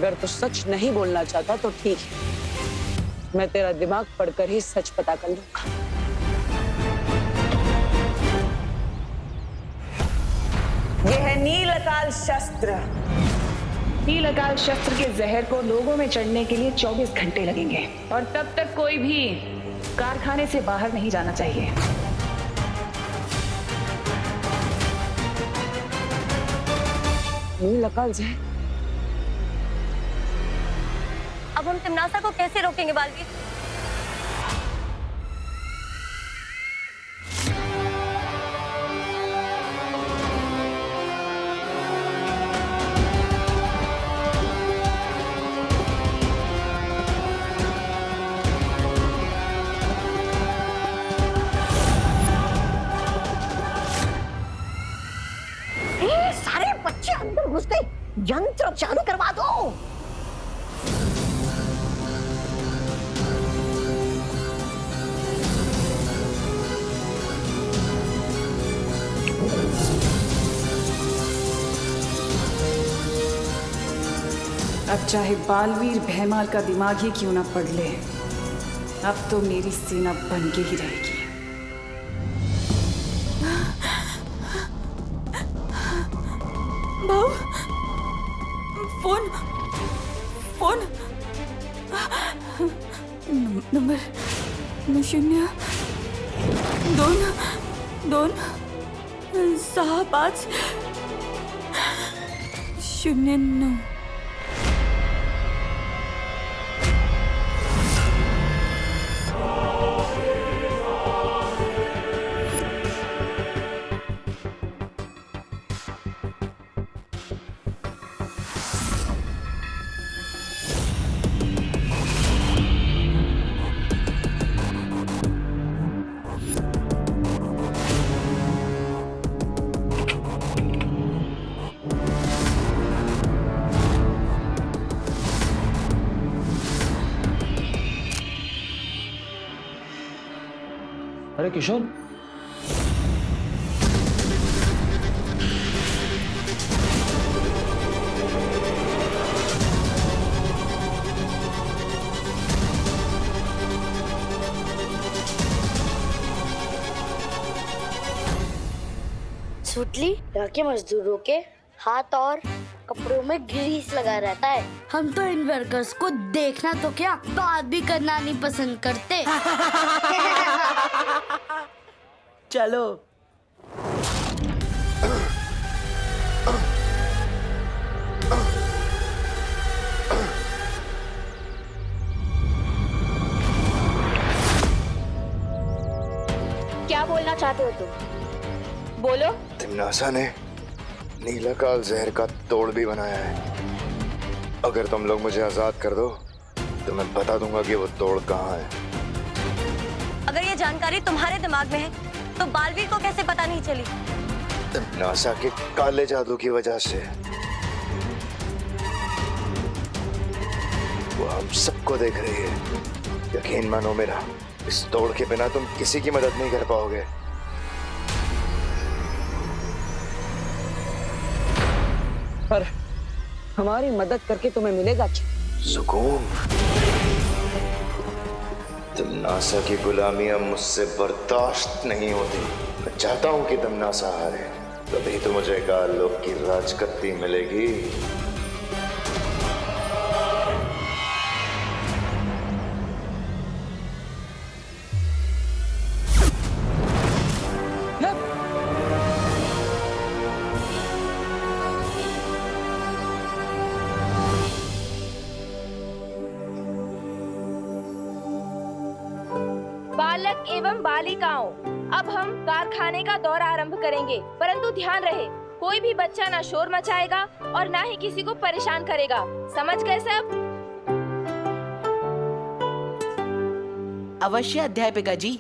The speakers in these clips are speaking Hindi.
अगर तू सच नहीं बोलना चाहता तो ठीक है, मैं तेरा दिमाग पढ़कर ही सच पता कर लूंगा। यह है नील अकाल शस्त्र। नील अकाल शस्त्र के जहर को लोगों में चढ़ने के लिए 24 घंटे लगेंगे और तब तक कोई भी कारखाने से बाहर नहीं जाना चाहिए। नील अकाल जहर? अब हम तिमनासा को कैसे रोकेंगे बालवीर? सारे बच्चे अंदर घुस गए, यंत्र चालू करवा दो। अब चाहे बालवीर भैमाल का दिमाग ही क्यों ना पढ़ ले, अब तो मेरी सेना बन के ही रहेगी। भाऊ, फोन फोन नंबर 0-2-2-6-5-09। अरे किशोर, सुटली यहाँ के मजदूरों के हाथ और कपड़ों में ग्रीस लगा रहता है। हम तो इन वर्कर्स को देखना तो क्या, बात भी करना नहीं पसंद करते। चलो। क्या बोलना चाहते हो तुम? बोलो। तिमनासा ने नीलाकाल जहर का तोड़ भी बनाया है। अगर तुम लोग मुझे आजाद कर दो तो मैं बता दूंगा कि वो तोड़ कहाँ है। अगर ये जानकारी तुम्हारे दिमाग में है तो बालवीर को कैसे पता नहीं चली? तिमनासा के काले जादू की वजह से। वो हम सबको देख रही है। यकीन मानो मेरा, इस तोड़ के बिना तुम किसी की मदद नहीं कर पाओगे। पर हमारी मदद करके तुम्हें मिलेगा क्या? सुकून। तिमनासा की गुलामी अब मुझसे बर्दाश्त नहीं होती। मैं चाहता हूं कि तिमनासा हारे, तभी तो मुझे काल लोक की राजगद्दी मिलेगी। बालक एवं बालिकाओं, अब हम कारखाने का दौरा आरंभ करेंगे, परंतु ध्यान रहे कोई भी बच्चा ना शोर मचाएगा और ना ही किसी को परेशान करेगा। समझ गए सब? अवश्य अध्यापिका जी।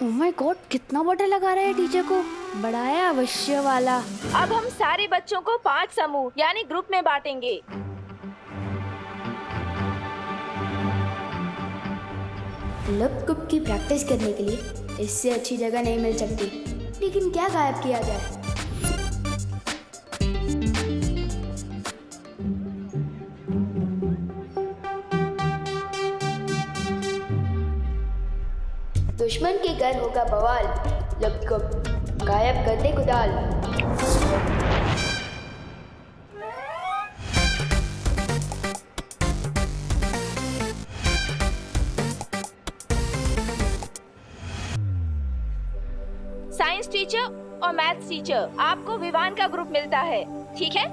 ओह माय गॉड, कितना बड़ा लगा रहा है टीचर को। बड़ा है अवश्य वाला। अब हम सारे बच्चों को 5 समूह यानी ग्रुप में बांटेंगे। लप कुप की प्रैक्टिस करने के लिए इससे अच्छी जगह नहीं मिल सकती। लेकिन क्या गायब किया जाए? घर होगा बवाल, लब को गायब कर दे कुदाल। साइंस टीचर और मैथ्स टीचर, आपको विवान का ग्रुप मिलता है, ठीक है?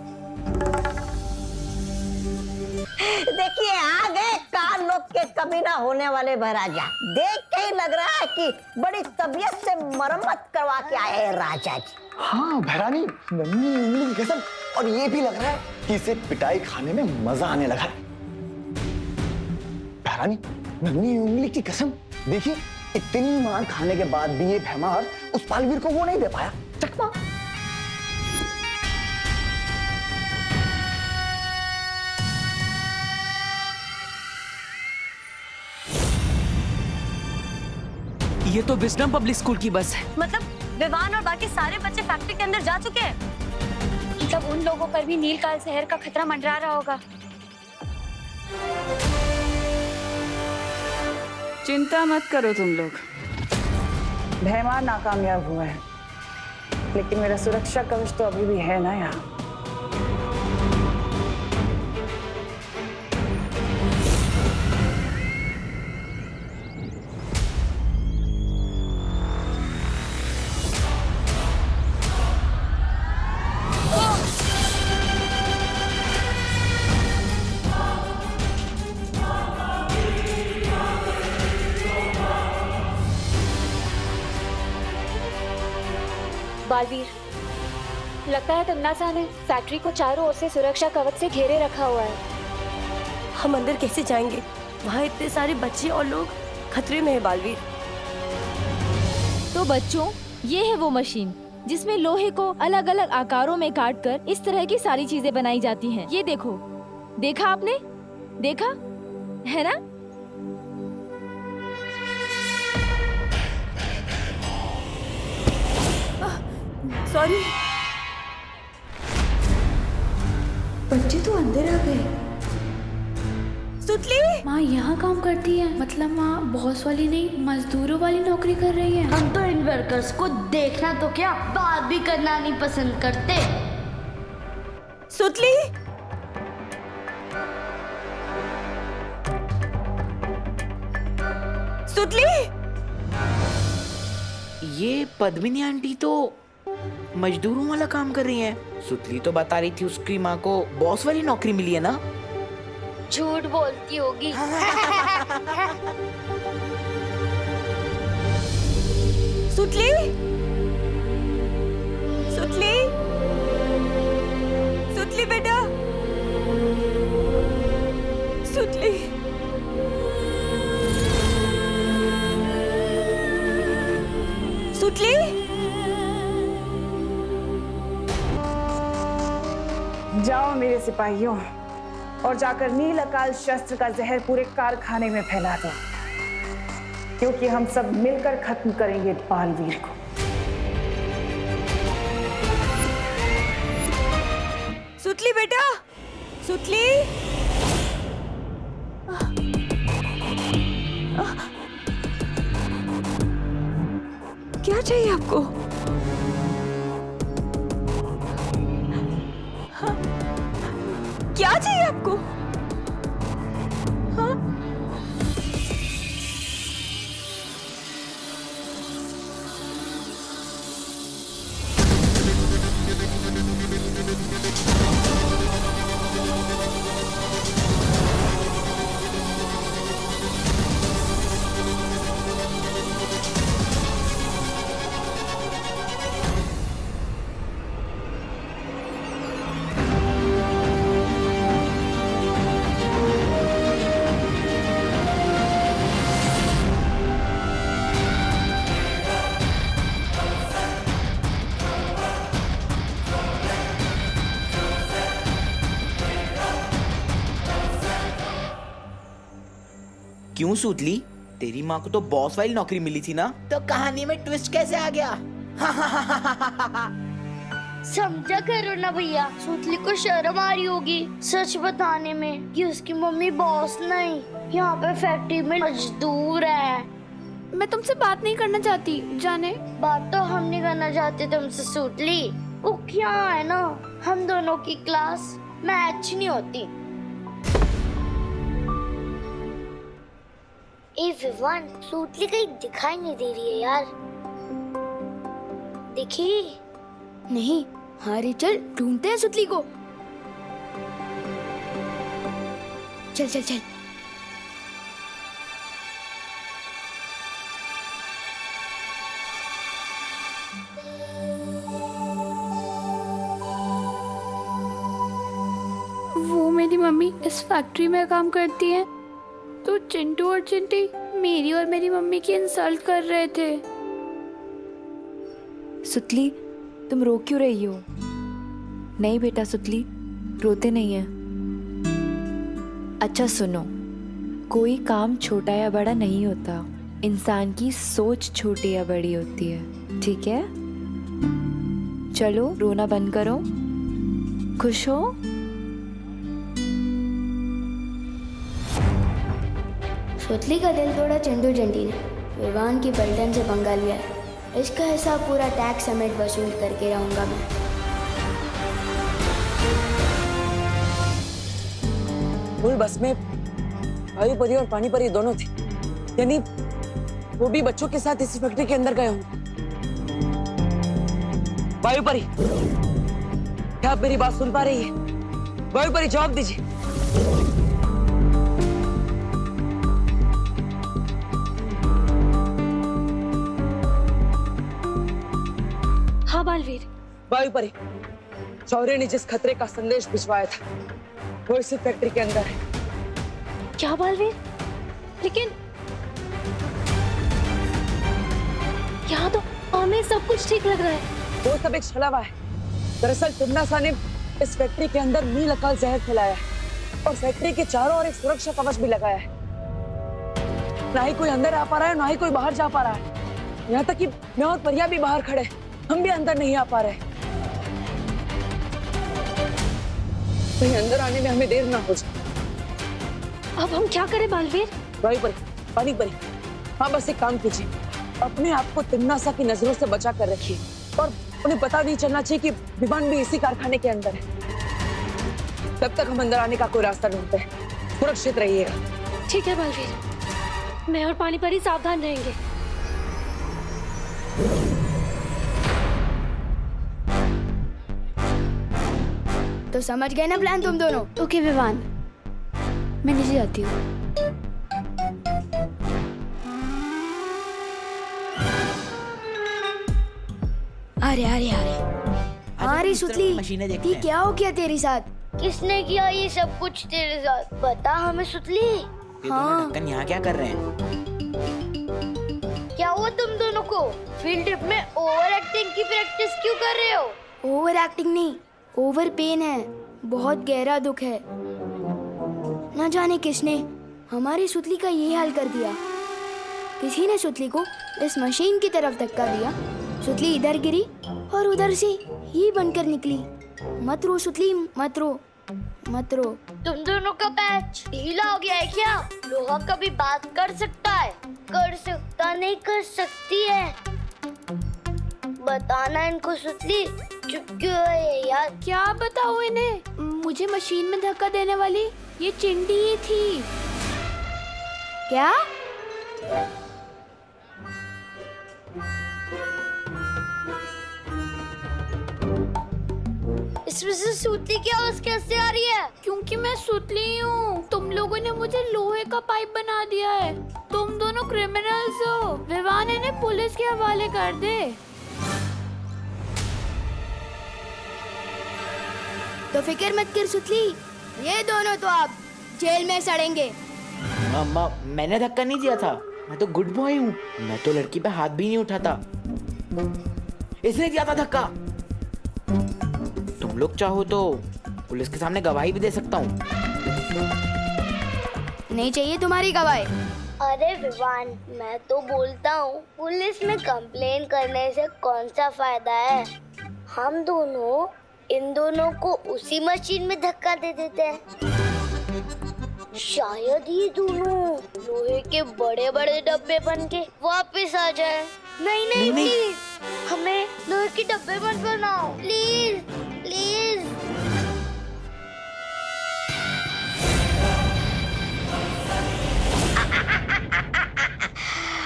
देखिए आ गए काल लोग के कभी ना होने वाले महाराजा। देख के ही लग रहा है कि बड़ी तबीयत से मरम्मत करवा के आए हैं राजा जी। हाँ भैरानी, नन्ही उंगली की कसम, और ये भी लग रहा है कि इसे पिटाई खाने में मजा आने लगा है। भैरानी, नन्ही उंगली की कसम, देखिए इतनी मार खाने के बाद भी ये भैमार उस पालवीर को वो नहीं दे पाया चकमा। ये तो विजडम पब्लिक स्कूल की बस है। मतलब विवान और बाकी सारे बच्चे फैक्ट्री के अंदर जा चुके हैं। मतलब उन लोगों पर भी नीलकाल जहर का खतरा मंडरा रहा होगा। चिंता मत करो तुम लोग, भैमार नाकामयाब हुआ है, लेकिन मेरा सुरक्षा कवच तो अभी भी है ना यहाँ। बालवीर, लगता है तन्नासा ने फैक्ट्री को चारों ओर से सुरक्षा कवच से घेरे रखा हुआ है। हम अंदर कैसे जाएंगे? वहाँ इतने सारे बच्चे और लोग खतरे में हैं बालवीर। तो बच्चों, ये है वो मशीन जिसमें लोहे को अलग अलग आकारों में काट कर इस तरह की सारी चीजें बनाई जाती हैं। ये देखो, देखा आपने? देखा है ना? सॉरी। बच्चे तो अंदर आ गए। सुतली माँ यहाँ काम करती है, मतलब माँ बॉस वाली नहीं मजदूरों वाली नौकरी कर रही है। हम तो इन वर्कर्स को देखना तो क्या, बात भी करना नहीं पसंद करते। सुतली, सुतली। ये पद्मिनी आंटी तो मजदूरों वाला काम कर रही हैं। सुतली तो बता रही थी उसकी माँ को बॉस वाली नौकरी मिली है ना। झूठ बोलती होगी। सुतली, सुतली, सुतली बेटा, सुतली। सुतली, जाओ मेरे सिपाहियों, और जाकर नील अकाल शस्त्र का जहर पूरे कारखाने में फैला दो, क्योंकि हम सब मिलकर खत्म करेंगे बालवीर को। सुतली बेटा, सुतली। क्या चाहिए आपको? क्या चाहिए आपको? हाँ? क्यों सुतली, तेरी माँ को तो बॉस वाली नौकरी मिली थी ना, तो कहानी में ट्विस्ट कैसे आ गया? समझा करो ना भैया, सुतली को शर्म आ रही होगी सच बताने में कि उसकी मम्मी बॉस नहीं, यहाँ पे फैक्ट्री में मजदूर है। मैं तुमसे बात नहीं करना चाहती, जाने। बात तो हम नहीं करना चाहते तुमसे सूतली। वो क्या है ना, हम दोनों की क्लास मैच नहीं होती। ए विवान, सूतली कहीं दिखाई नहीं दे रही है यार। देखी नहीं। हाँ रे, चल ढूंढते हैं सुतली को। चल चल चल। वो मेरी मम्मी इस फैक्ट्री में काम करती है, तो चिंटू और चिंटी मेरी और मेरी मम्मी की इंसल्ट कर रहे थे। सुतली, तुम रो क्यों रही हो? नहीं बेटा सुतली, रोते नहीं है। अच्छा सुनो, कोई काम छोटा या बड़ा नहीं होता, इंसान की सोच छोटी या बड़ी होती है, ठीक है? चलो रोना बंद करो, खुश हो? सुतली का दिल तोड़ा चिंटू चिंटी ने। विवान की पलटन से पंगा लिया है। इसका हिसाब पूरा टैक्स समेत वसूल करके रहूंगा मैं। फूल बस में वायु परी और पानी परी दोनों थे, यानी वो भी बच्चों के साथ इसी फैक्ट्री के अंदर गए होंगे। वायु परी, क्या आप मेरी बात सुन पा रही है? वायु परी जवाब दीजिए। हाँ बालवीर। वायु परी, शौर्य ने जिस खतरे का संदेश भिजवाया था वो इसी फैक्ट्री के अंदर है। क्या बालवीर? लेकिन यहाँ तो हमें सब कुछ ठीक लग रहा है। वो सब एक छलावा है। दरअसल टिमनासा ने इस फैक्ट्री के अंदर नील अकाल जहर फैलाया है और फैक्ट्री के चारों ओर एक सुरक्षा कवच भी लगाया है। ना ही कोई अंदर आ पा रहा है, ना ही कोई बाहर जा पा रहा है। यहाँ तक कि मैं और परिया भी बाहर खड़े, हम भी अंदर नहीं आ पा रहे। कहीं अंदर आने में हमें देर ना हो जाए। अब हम क्या करें बालवीर? वायु परी, पानी परी, हाँ बस एक काम कीजिए, अपने आप को तिम्नासा की नजरों से बचा कर रखिए और उन्हें पता नहीं चलना चाहिए कि विमान भी इसी कारखाने के अंदर है। तब तक हम अंदर आने का कोई रास्ता ढूंढते हैं। सुरक्षित रहिएगा। ठीक है बालवीर, मैं और पानी परी सावधान रहेंगे। तो समझ गए ना प्लान तुम दोनों? ओके विवान, मैं नीचे जाती हूँ। अरे अरे अरे अरे सुतली, ये क्या हो गया तेरे साथ? किसने किया ये सब कुछ तेरे साथ? बता हमें सुतली। हाँ, ढक्कन यहाँ क्या कर रहे हैं? क्या हुआ तुम दोनों को? फील्ड ट्रिप में ओवर एक्टिंग की प्रैक्टिस क्यों कर रहे हो? ओवर एक्टिंग नहीं, ओवर पेन है। बहुत गहरा दुख है। न जाने किसने हमारी सुतली का ये हाल कर दिया। किसी ने सुतली को इस मशीन की तरफ धक्का दिया। सुतली इधर गिरी और उधर से ही बनकर निकली। मत रो सुतली, मत रो, मत रो। तुम दोनों का पैच ढीला हो गया है क्या? लोहा कभी बात कर सकता है? कर सकता नहीं, कर सकती है। बताना इनको सुतली, चुप क्यों है यार? क्या बताओ इन्हें? मुझे मशीन में धक्का देने वाली ये चिंटी ही थी। क्या? इसमें से सुतली की आवाज कैसे आ रही है? क्योंकि मैं सुतली हूँ। तुम लोगों ने मुझे लोहे का पाइप बना दिया है। तुम दोनों क्रिमिनल्स हो। विवान इन्हें पुलिस के हवाले कर दे। तो फिक्र मत कर सुतली, ये दोनों तो आप जेल में सड़ेंगे। मामा, मैंने धक्का नहीं दिया था। मैं तो गुड बॉय हूँ। मैं तो लड़की पे हाथ भी नहीं उठाता। इसने दिया था धक्का। तुम लोग चाहो तो पुलिस के सामने गवाही भी दे सकता हूँ। नहीं चाहिए तुम्हारी गवाही। अरे विवान, मैं तो बोलता हूँ पुलिस में कंप्लेन करने से कौन सा फायदा है? हम दोनों इन दोनों को उसी मशीन में धक्का दे देते हैं। शायद ये दोनों लोहे के बड़े बड़े डब्बे बन के वापस आ जाए। नहीं नहीं प्लीज, हमें लोहे के डब्बे मत बनाओ प्लीज प्लीज।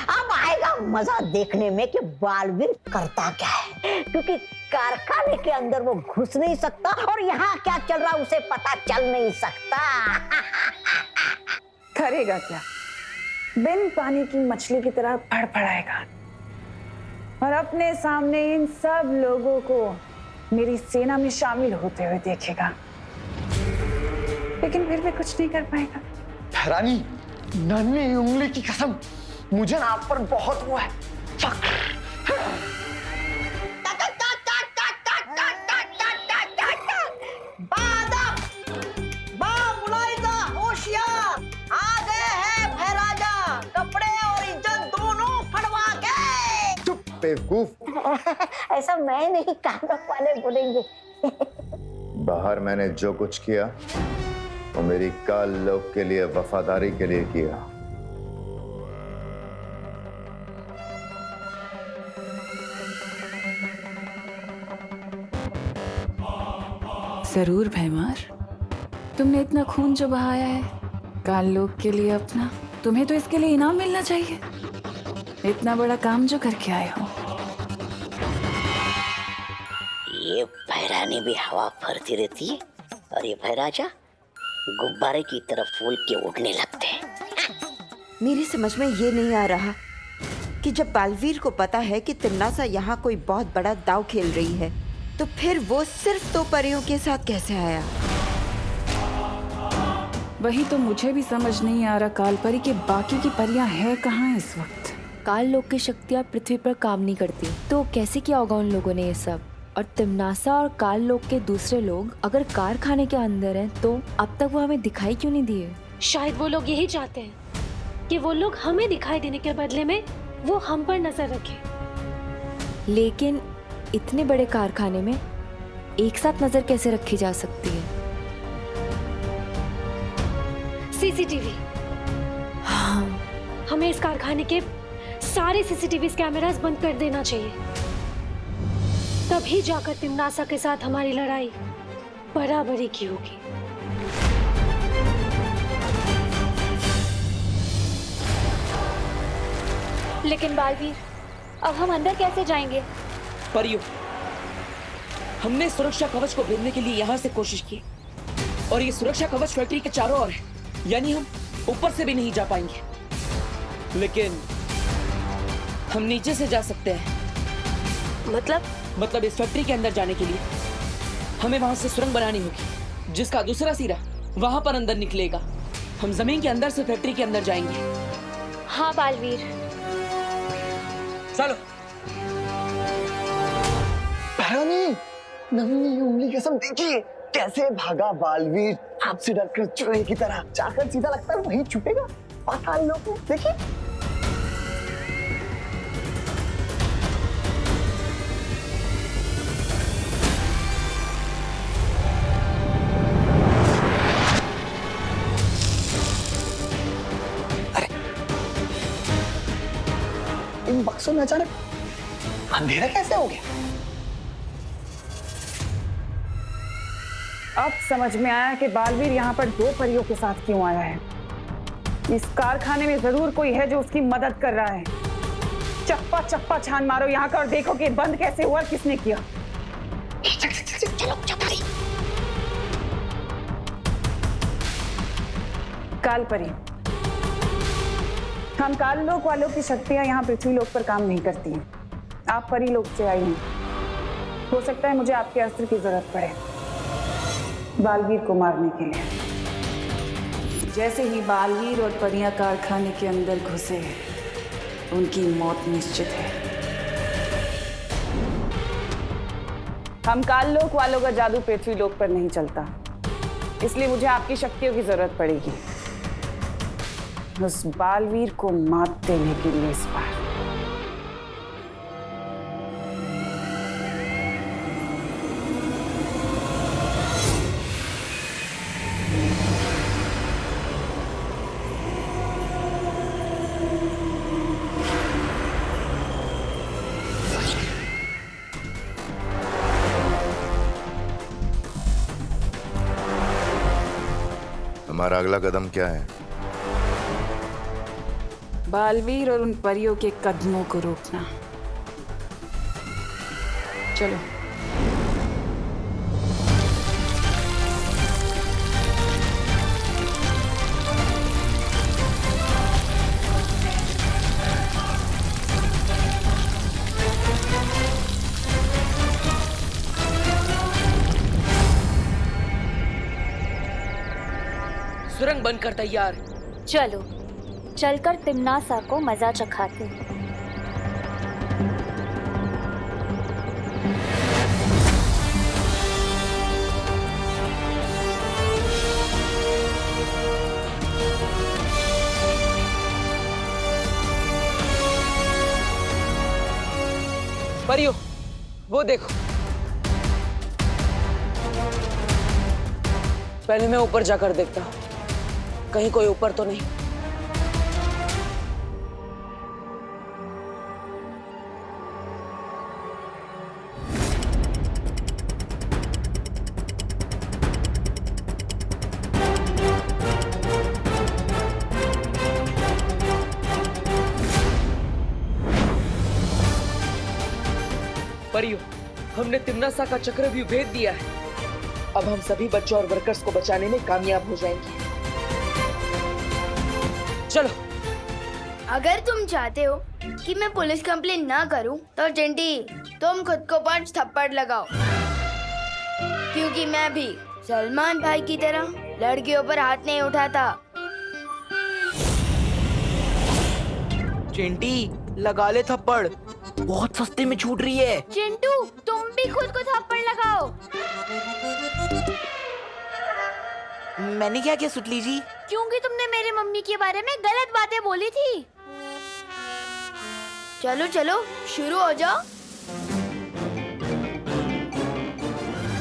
अब आएगा मजा देखने में कि बालवीर करता क्या है, क्योंकि कारखाने के अंदर वो घुस नहीं सकता और यहाँ क्या चल रहा उसे पता चल नहीं सकता। करेगा क्या? बिन पानी की मछली की तरह फड़फड़ाएगा और अपने सामने इन सब लोगों को मेरी सेना में शामिल होते हुए देखेगा, लेकिन फिर भी कुछ नहीं कर पाएगा। रानी, नन्ही उंगली की कसम, मुझे ना आप पर बहुत वो है बेवकूफ। ऐसा मैं नहीं, कानों वाले बोलेंगे। बाहर मैंने जो कुछ किया वो मेरी काल लोक के लिए, वफादारी के लिए किया। जरूर भैमार, तुमने इतना खून जो बहाया है काल लोक के लिए अपना, तुम्हें तो इसके लिए इनाम मिलना चाहिए। इतना बड़ा काम जो करके आए हो। ये भैरानी भी हवा भरती रहती है और ये भैराजा गुब्बारे की तरफ फूल के उड़ने लगते हैं। मेरी समझ में ये नहीं आ रहा कि जब बालवीर को पता है कि तिन्नासा यहाँ कोई बहुत बड़ा दांव खेल रही है, तो फिर वो सिर्फ 2 परियों के साथ कैसे आया? वही तो मुझे भी समझ नहीं आ रहा कालपरी के बाकी की परियां हैं कहाँ इस वक्त। काल लोक की शक्तियाँ पृथ्वी पर काम नहीं करती, तो कैसे किया होगा उन लोगों ने ये सब? और तिम्नासा और काल लोक के दूसरे लोग अगर कारखाने के अंदर हैं, तो अब तक वो हमें दिखाई क्यों नहीं दिए? शायद वो लोग यही चाहते हैं कि वो लोग हमें दिखाई देने के बदले में वो हम पर नजर रखें। लेकिन इतने बड़े कारखाने में एक साथ नजर कैसे रखी जा सकती है? सीसीटीवी। हाँ। हमें इस कारखाने के सारे सीसीटीवी कैमरास बंद कर देना चाहिए, तभी जाकर तिम्नासा के साथ हमारी लड़ाई बराबरी की होगी। लेकिन बालवीर, अब हम अंदर कैसे जाएंगे? परियो, हमने सुरक्षा कवच को भेजने के लिए यहाँ से कोशिश की और ये सुरक्षा कवच फैक्ट्री के चारों ओर है, यानी हम ऊपर से भी नहीं जा पाएंगे, लेकिन हम नीचे से जा सकते हैं। मतलब इस फैक्ट्री के अंदर जाने के लिए हमें वहां से सुरंग बनानी होगी, जिसका दूसरा सिरा वहां पर अंदर निकलेगा। हम जमीन के अंदर से फैक्ट्री के अंदर जाएंगे। हाँ बालवीर, चलो। भैरानी, नन्ही उंगली कसम, देखिए कैसे भागा बालवीर, आपसे डरकर चूहे की तरह जाकर सीधा लगता है वहीं छुपेगा पाताल लोक में। देखिए इन बक्सों में अचानक अंधेरा कैसे हो गया? अब समझ में आया कि बालवीर यहाँ पर 2 परियों के साथ क्यों आया है। इस कारखाने में जरूर कोई है जो उसकी मदद कर रहा है। चप्पा चप्पा छान मारो यहाँ का और देखो कि बंद कैसे हुआ, किसने किया। चलो चपारी। कालपरी, हम काल लोक वालों की शक्तियां यहाँ पृथ्वी लोक पर काम नहीं करती हैं। आप परी लोक से आई हैं। हो सकता है मुझे आपके अस्त्र की जरूरत पड़े बालवीर को मारने के लिए। जैसे ही बालवीर और परियां कारखाने के अंदर घुसे, उनकी मौत निश्चित है। हम काल लोक वालों का जादू पृथ्वी लोक पर नहीं चलता, इसलिए मुझे आपकी शक्तियों की जरूरत पड़ेगी उस बालवीर को मात देने के लिए इस बार। हमारा अगला कदम क्या है? बालवीर और उन परियों के कदमों को रोकना। चलो। सुरंग बनकर तैयार। चलो चलकर तिमनासा को मजा चखाते हैं। परियो, वो देखो। पहले मैं ऊपर जाकर देखता हूँ, कहीं कोई ऊपर तो नहीं। परियो, हमने तिमनासा का चक्रव्यूह भेद दिया है। अब हम सभी बच्चों और वर्कर्स को बचाने में कामयाब हो जाएंगे। चलो। अगर तुम चाहते हो कि मैं पुलिस कंप्लेन ना करूं, तो चिंटी तुम खुद को 5 थप्पड़ लगाओ, क्योंकि मैं भी सलमान भाई की तरह लड़कियों पर हाथ नहीं उठाता। चिंटी लगा ले थप्पड़, बहुत सस्ते में छूट रही है। चिंटू तुम भी खुद को थप्पड़ लगाओ। मैंने क्या किया सुतली जी? क्योंकि तुमने मेरी मम्मी के बारे में गलत बातें बोली थी। चलो चलो शुरू हो जाओ।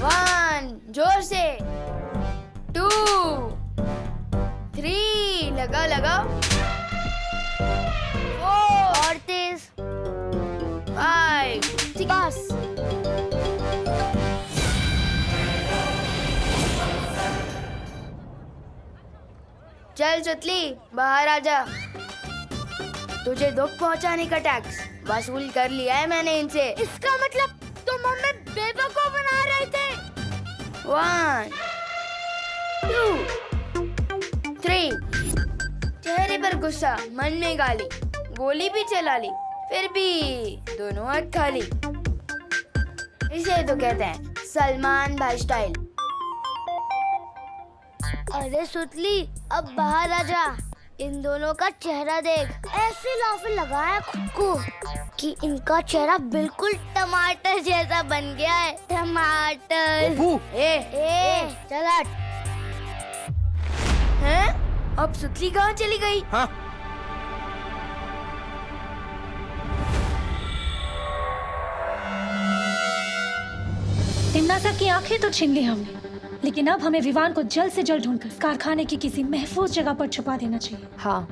1 जोर से, 2 3 लगाओ लगाओ, 4 और तेज, 5 बस। चल चुतली बाहर आ जा। तुझे दुख पहुंचाने का टैक्स वसूल कर लिया है मैंने इनसे। इसका मतलब तुम हमें बेवकूफ बना रहे थे। 1 2 3। चेहरे पर गुस्सा, मन में गाली, गोली भी चला ली, फिर भी दोनों हाथ खाली। इसे तो कहते हैं सलमान भाई स्टाइल। अरे सुतली अब बाहर आ जा। इन दोनों का चेहरा देख, ऐसे लाफे लगाया खुद को कि इनका चेहरा बिल्कुल टमाटर जैसा बन गया है। टमाटर। ए चल हट। हैं? अब सुतली कहाँ चली गई? हाँ। तिमनासा की आंखें तो छीन ली हमने, लेकिन अब हमें विवान को जल्द से जल्द ढूंढकर कारखाने की किसी महफूज जगह पर छुपा देना चाहिए। हाँ।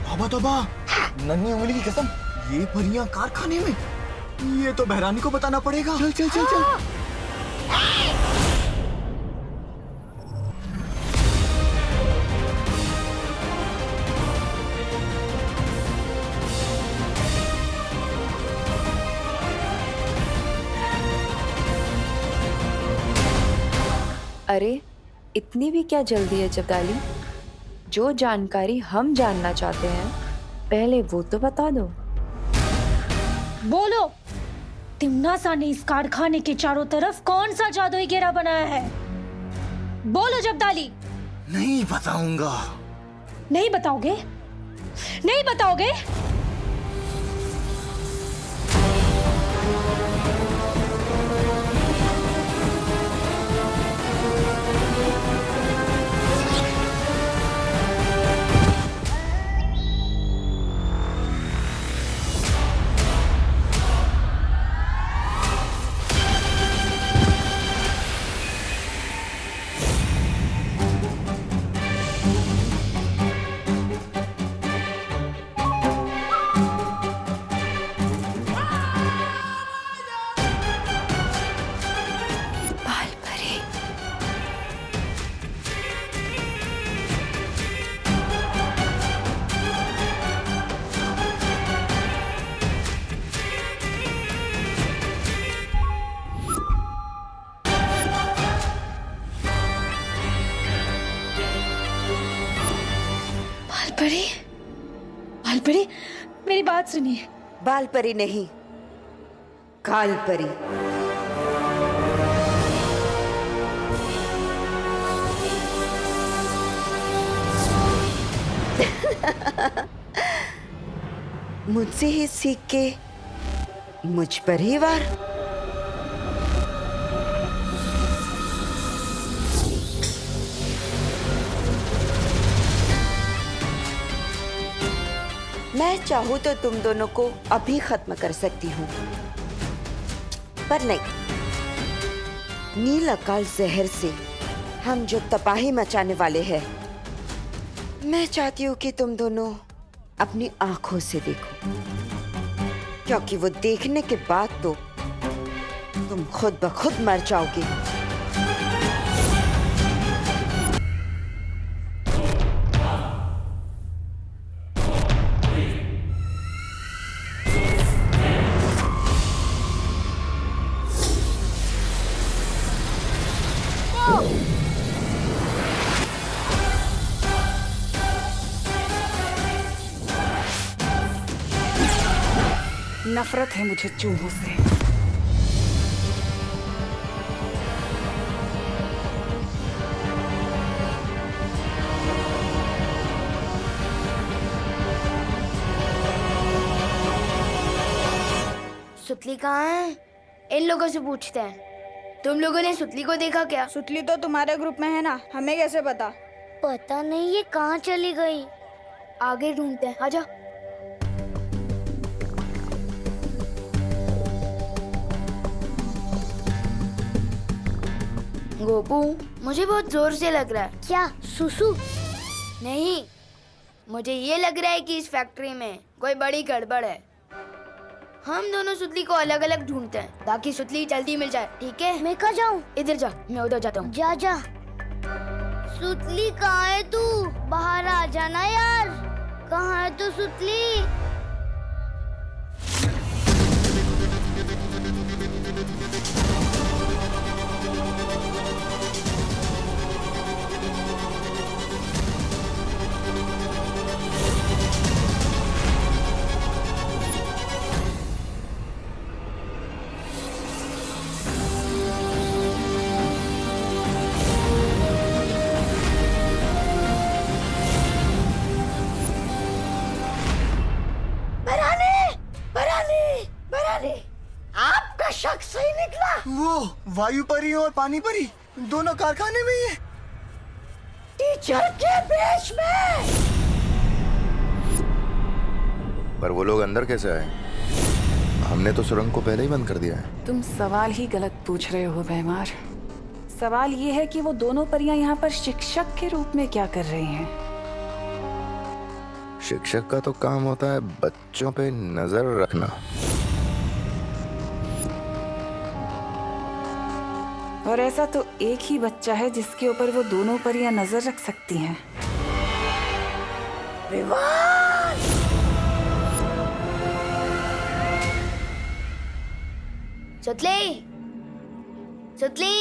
तौबा तौबा, नन्ही उंगली की कसम, ये परियां कारखाने में? ये तो बहरानी को बताना पड़ेगा। चल चल चल चल। अरे इतनी भी क्या जल्दी है जब्दाली? जो जानकारी हम जानना चाहते हैं पहले वो तो बता दो। बोलो, तिमनासा ने इस कारखाने के चारों तरफ कौन सा जादुई घेरा बनाया है? बोलो जब्दाली। नहीं बताऊंगा। नहीं बताओगे? नहीं बताओगे? बालपरी, बालपरी, मेरी बात सुनिए। बालपरी नहीं, कालपरी। मुझसे ही सीख के मुझ पर ही वार। मैं चाहूं तो तुम दोनों को अभी खत्म कर सकती हूँ, पर नहीं। नील अकाल जहर से हम जो तबाही मचाने वाले हैं, मैं चाहती हूँ कि तुम दोनों अपनी आंखों से देखो, क्योंकि वो देखने के बाद तो तुम खुद ब खुद मर जाओगे। नफरत है मुझे चूहों से। सुतली कहाँ है? इन लोगों से पूछते हैं। तुम लोगों ने सुतली को देखा क्या? सुतली तो तुम्हारे ग्रुप में है ना, हमें कैसे पता? पता नहीं ये कहाँ चली गई। आगे ढूंढते हैं, आजा। गोपू, मुझे बहुत जोर से लग रहा है। क्या सुसु? नहीं, मुझे ये लग रहा है कि इस फैक्ट्री में कोई बड़ी गड़बड़ है। हम दोनों सुतली को अलग अलग ढूंढते हैं ताकि सुतली जल्दी मिल जाए, ठीक है? मैं कहाँ जाऊँ? इधर जा, मैं उधर जाता हूँ। जा जा। सुतली कहाँ है तू? बाहर आ जाना यार। कहाँ है तू सुतली? आपका शक सही निकला। वो वायु परी और पानी परी दोनों कारखाने में ही है। टीचर के भेष में। पर वो लोग अंदर कैसे आए? हमने तो सुरंग को पहले ही बंद कर दिया है। तुम सवाल ही गलत पूछ रहे हो बेमार। सवाल ये है कि वो दोनों परियां यहाँ पर शिक्षक के रूप में क्या कर रही हैं? शिक्षक का तो काम होता है बच्चों पे नजर रखना। और ऐसा तो एक ही बच्चा है जिसके ऊपर वो दोनों परियां नजर रख सकती हैं। विवान! सुतली, सुतली।